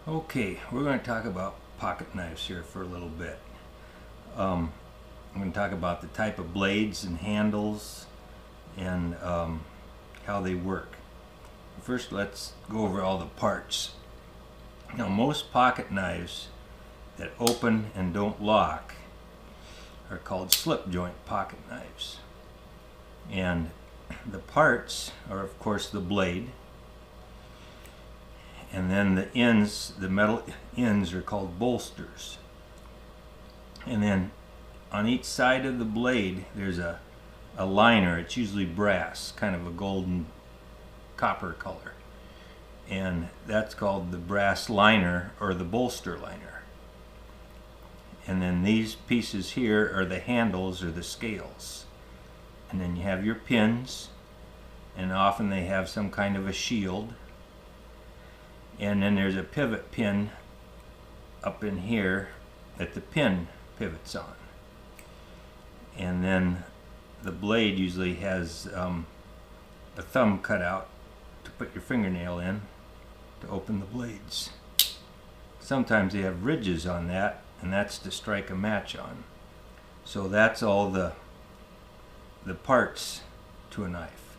Okay, we're going to talk about pocket knives here for a little bit. I'm going to talk about the type of blades and handles and how they work. First, let's go over all the parts. Now, most pocket knives that open and don't lock are called slip joint pocket knives. And the parts are, of course, the blade. And then the ends, the metal ends, are called bolsters. And then on each side of the blade there's a liner. It's usually brass, kind of a golden copper color. And that's called the brass liner or the bolster liner. And then these pieces here are the handles or the scales. And then you have your pins, and often they have some kind of a shield. And then there's a pivot pin up in here that the pin pivots on. And then the blade usually has a thumb cut out to put your fingernail in to open the blades. Sometimes they have ridges on that, and that's to strike a match on. So that's all the parts to a knife.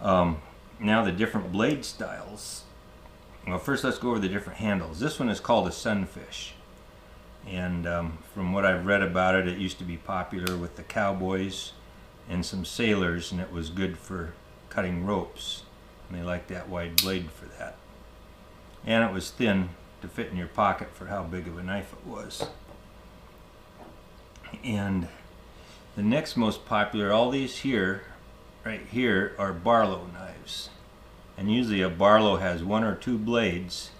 Now the different blade styles. Well, first let's go over the different handles. This one is called a sunfish, and from what I've read about it, it used to be popular with the cowboys and some sailors, and it was good for cutting ropes, and they liked that wide blade for that. And it was thin to fit in your pocket for how big of a knife it was. And the next most popular, all these here, right here, are Barlow knives. And usually a Barlow has one or two blades,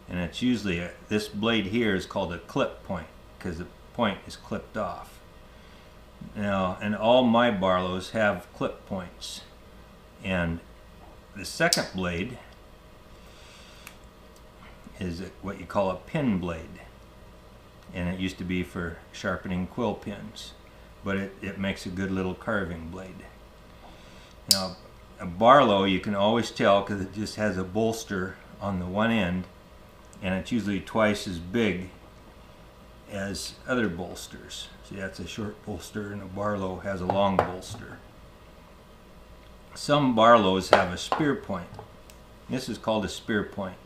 and it's usually this blade here is called a clip point because the point is clipped off. Now, and all my Barlows have clip points. And the second blade is what you call a pin blade, and it used to be for sharpening quill pins, but it makes a good little carving blade. Now, a Barlow, you can always tell because it just has a bolster on the one end, and it's usually twice as big as other bolsters. See, that's a short bolster, and a Barlow has a long bolster. Some Barlows have a spear point. This is called a spear point,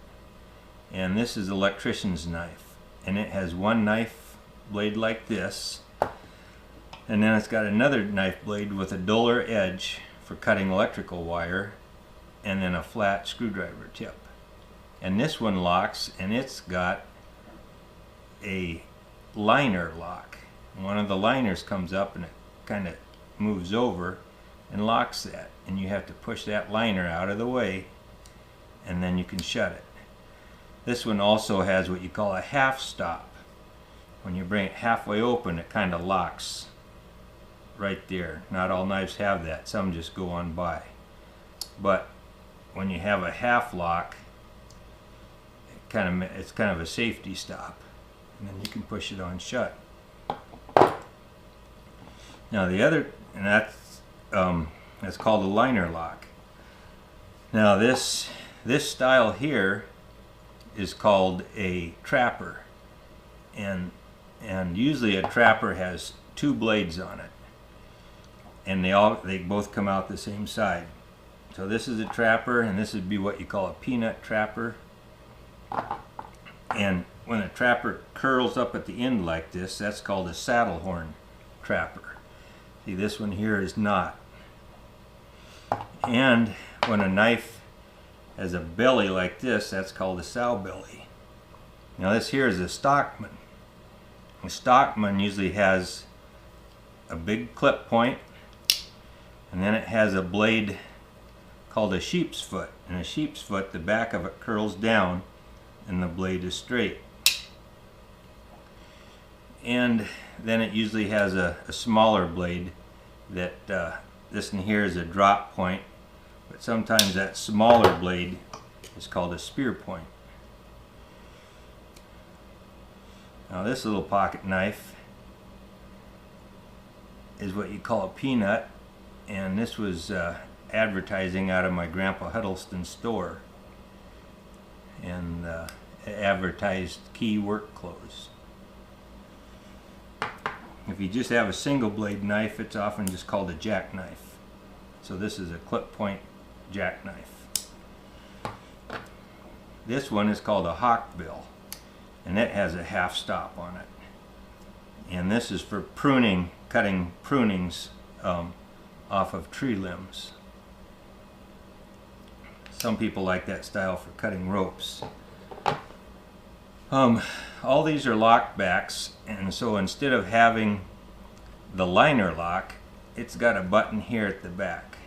and this is an electrician's knife, and it has one knife blade like this, and then it's got another knife blade with a duller edge for cutting electrical wire, and then a flat screwdriver tip. And this one locks, and it's got a liner lock. One of the liners comes up and it kind of moves over and locks that, and you have to push that liner out of the way, and then you can shut it. This one also has what you call a half stop. When you bring it halfway open, it kind of locks right there. Not all knives have that. Some just go on by. But when you have a half lock, it's kind of a safety stop, and then you can push it on shut. Now the other, and that's called a liner lock. Now this style here is called a trapper, and usually a trapper has two blades on it, and they both come out the same side. So this is a trapper, and this would be what you call a peanut trapper. And when a trapper curls up at the end like this, that's called a saddle horn trapper. See, this one here is not. And when a knife has a belly like this, that's called a sow belly. Now this here is a stockman. A stockman usually has a big clip point, and then it has a blade called a sheep's foot. And a sheep's foot, the back of it curls down and the blade is straight. And then it usually has a smaller blade that this one here is a drop point, but sometimes that smaller blade is called a spear point. Now this little pocket knife is what you call a peanut, and this was advertising out of my Grandpa Huddleston's store. And advertised key work clothes. If you just have a single blade knife, it's often just called a jackknife. So this is a clip point jackknife. This one is called a hawkbill, and it has a half stop on it. And this is for pruning, cutting prunings off of tree limbs. Some people like that style for cutting ropes. All these are lockbacks, and so instead of having the liner lock, it's got a button here at the back.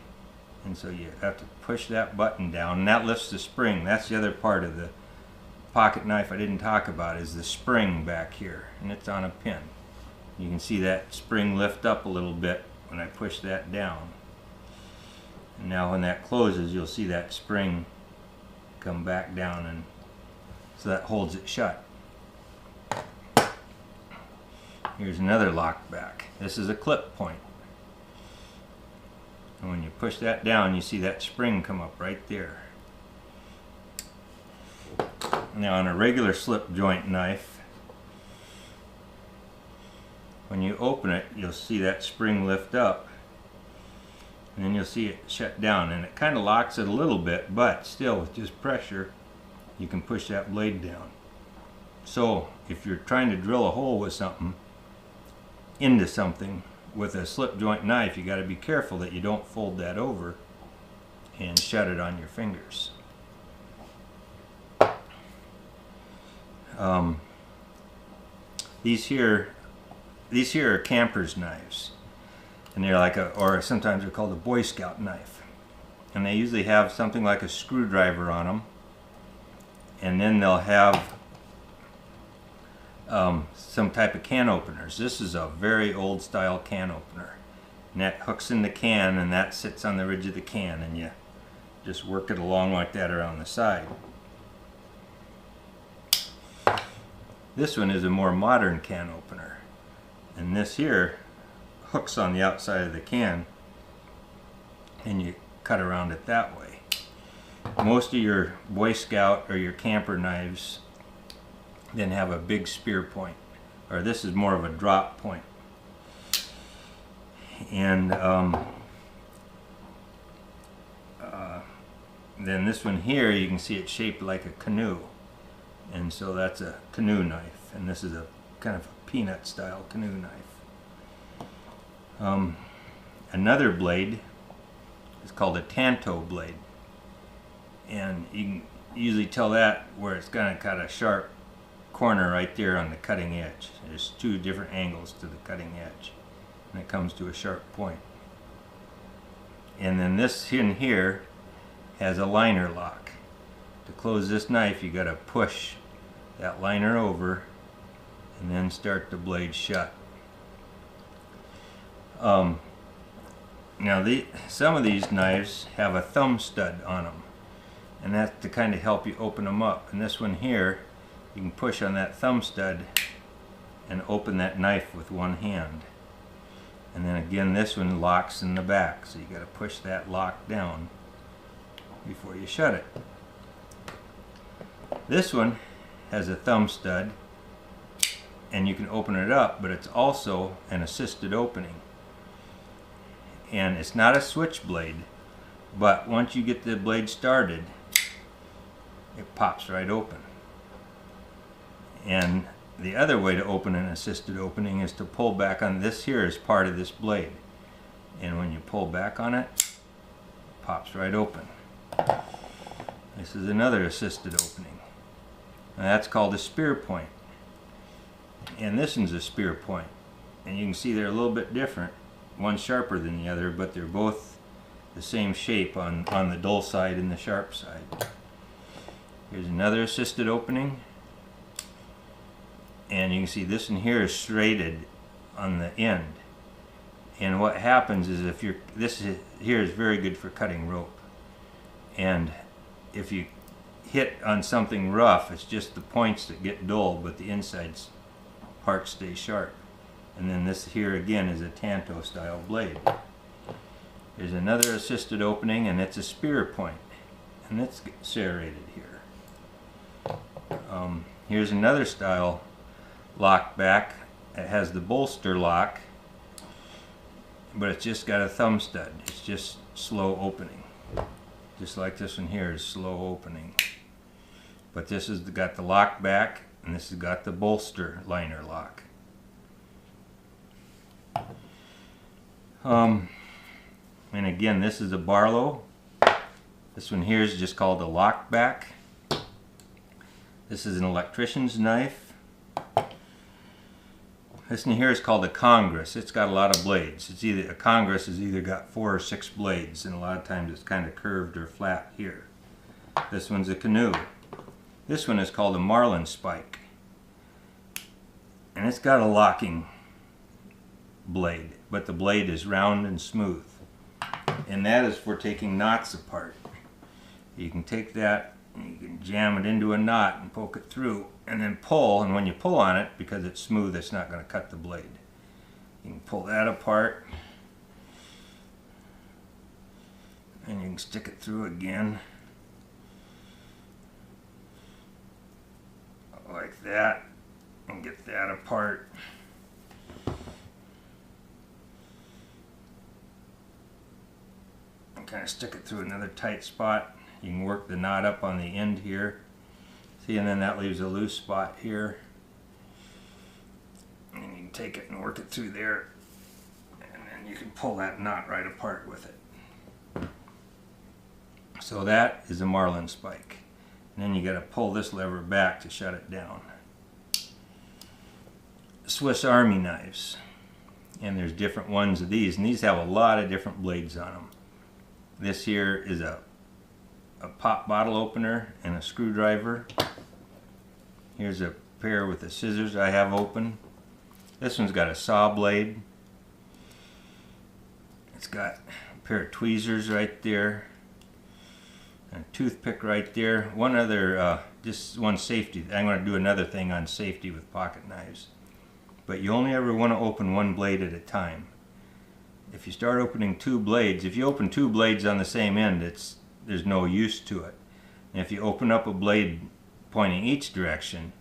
And so you have to push that button down, and that lifts the spring. That's the other part of the pocket knife I didn't talk about, is the spring back here, and it's on a pin. You can see that spring lift up a little bit when I push that down. And now when that closes, you'll see that spring come back down, and so that holds it shut. Here's another lock back. This is a clip point. And when you push that down, you see that spring come up right there. Now on a regular slip joint knife, when you open it, you'll see that spring lift up, and then you'll see it shut down, and it kind of locks it a little bit, but still with just pressure you can push that blade down. So if you're trying to drill a hole with something, into something with a slip joint knife, you got to be careful that you don't fold that over and shut it on your fingers. These here are camper's knives, and they're like or sometimes they're called a Boy Scout knife, and they usually have something like a screwdriver on them, and then they'll have some type of can openers. This is a very old style can opener, and that hooks in the can, and that sits on the ridge of the can, and you just work it along like that around the side. This one is a more modern can opener, and this here hooks on the outside of the can, and you cut around it that way. Most of your Boy Scout or your camper knives then have a big spear point, or this is more of a drop point. And then this one here, you can see it's shaped like a canoe, and so that's a canoe knife, and this is a kind of a peanut style canoe knife. Another blade is called a tanto blade, and you can usually tell that where it's got a sharp corner right there on the cutting edge. There's two different angles to the cutting edge, and it comes to a sharp point. And then this in here has a liner lock. To close this knife, you got to push that liner over and then start the blade shut. Now some of these knives have a thumb stud on them, and that's to kind of help you open them up. And this one here, you can push on that thumb stud and open that knife with one hand. And then again, this one locks in the back, so you got to push that lock down before you shut it. This one has a thumb stud, and you can open it up, but it's also an assisted opening. And it's not a switch blade, but once you get the blade started, it pops right open. And the other way to open an assisted opening is to pull back on this here as part of this blade. And when you pull back on it, it pops right open. This is another assisted opening. And that's called a spear point. And this one's a spear point. And you can see they're a little bit different. One's sharper than the other, but they're both the same shape on the dull side and the sharp side. Here's another assisted opening. And you can see this one here is serrated on the end. And what happens is if you're, here is very good for cutting rope. And if you hit on something rough, it's just the points that get dull, but the inside part stays sharp. And then this here again is a tanto style blade. There's another assisted opening, and it's a spear point, and it's serrated here. Here's another style lock back. It has the bolster lock, but it's just got a thumb stud. It's just slow opening. Just like this one here is slow opening. But this has got the lock back, and this has got the bolster liner lock. And again, this is a Barlow. This one here is just called a lock back. This is an electrician's knife. This one here is called a Congress. It's got a lot of blades. It's either a Congress has either got 4 or 6 blades, and a lot of times it's kind of curved or flat here. This one's a Canoe. This one is called a Marlin spike, and it's got a locking blade, but the blade is round and smooth, and that is for taking knots apart. You can take that and you can jam it into a knot and poke it through and then pull, and when you pull on it, because it's smooth, it's not going to cut the blade. You can pull that apart and you can stick it through again like that and get that apart. And kind of stick it through another tight spot. You can work the knot up on the end here. See, and then that leaves a loose spot here. And you can take it and work it through there. And then you can pull that knot right apart with it. So that is a Marlin spike. And then you got to pull this lever back to shut it down. Swiss Army knives. And there's different ones of these. And these have a lot of different blades on them. This here is a pop bottle opener and a screwdriver. Here's a pair with the scissors I have open. This one's got a saw blade. It's got a pair of tweezers right there. And a toothpick right there. One other, just one safety. I'm going to do another thing on safety with pocket knives. But you only ever want to open one blade at a time. If you start opening 2 blades, if you open 2 blades on the same end, there's no use to it. And if you open up a blade pointing each direction,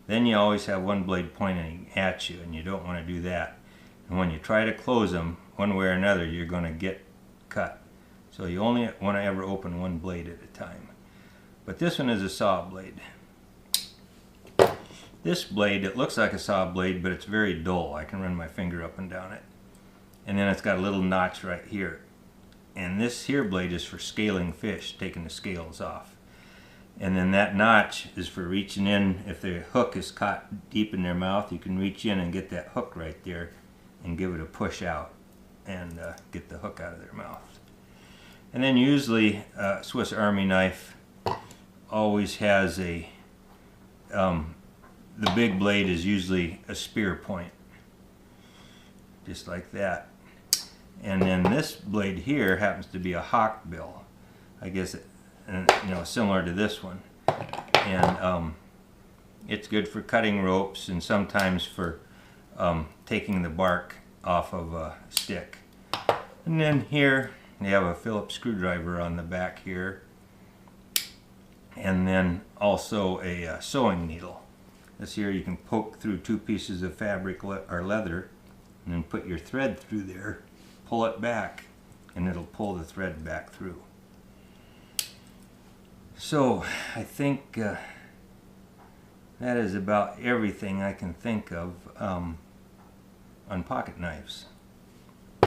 then you always have one blade pointing at you, and you don't want to do that. And when you try to close them one way or another, you're going to get cut. So you only want to ever open one blade at a time. But this one is a saw blade. This blade, it looks like a saw blade, but it's very dull. I can run my finger up and down it. And then it's got a little notch right here. And this here blade is for scaling fish, taking the scales off. And then that notch is for reaching in. If the hook is caught deep in their mouth, you can reach in and get that hook right there and give it a push out and get the hook out of their mouth. And then usually Swiss Army knife always has a, the big blade is usually a spear point, just like that. And then this blade here happens to be a hawk bill, I guess, similar to this one. And it's good for cutting ropes and sometimes for taking the bark off of a stick. And then here they have a Phillips screwdriver on the back here, and then also a sewing needle. This here you can poke through 2 pieces of fabric or leather and then put your thread through there, pull it back, and it'll pull the thread back through. So I think that is about everything I can think of on pocket knives.